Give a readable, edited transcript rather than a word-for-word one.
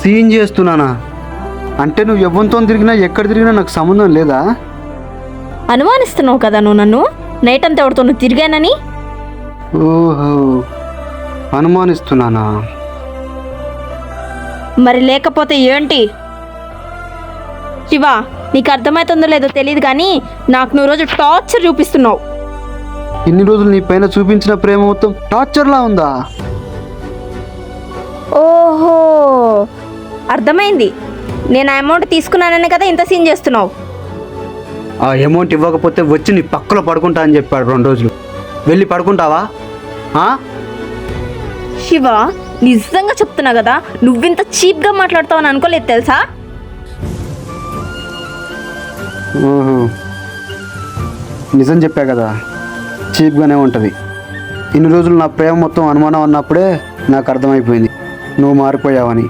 Scene చేస్తున్నానా? అంటే నువ్వు ఎవరితో తిరిగినా ఎక్కడ తిరిగినా నాకు సంబంధం లేదా? అనుమానిస్తున్నావు కదా నువ్వు నన్ను, నైట్ అంతా ఎవరితో నువ్వు తిరిగానని. ఓహో, అనుమానిస్తున్నానా? మరి లేకపోతే ఏంటి? శివ, నీకు అర్థమవుతుందో లేదో తెలియదు కానీ నాకు నువ్వు రోజు టార్చర్ చూపిస్తున్నావు. ఇన్ని రోజులు నీ పైన చూపించిన ప్రేమ మొత్తం టార్చర్లా ఉందా? ఓహో, అర్థమైంది. నేను ఆ అమౌంట్ తీసుకున్నాననే కదా ఇంత సీన్ చేస్తున్నావు. ఆ అమౌంట్ ఇవ్వకపోతే వచ్చి నీ పక్కలో పడుకుంటా అని చెప్పాడు 2 రోజులు. వెళ్ళి పడుకుంటావా? శివ, నిజంగా చెప్తున్నా కదా, నువ్వింత చీప్గా మాట్లాడతావని అనుకోలేదు తెలుసా. ఓహో, నిజం చెప్పా కదా, చీప్గానే ఉంటుంది. ఇన్ని రోజులు నా ప్రేమ మొత్తం అనుమానం అన్నప్పుడే నాకు అర్థమైపోయింది నువ్వు మారిపోయావని.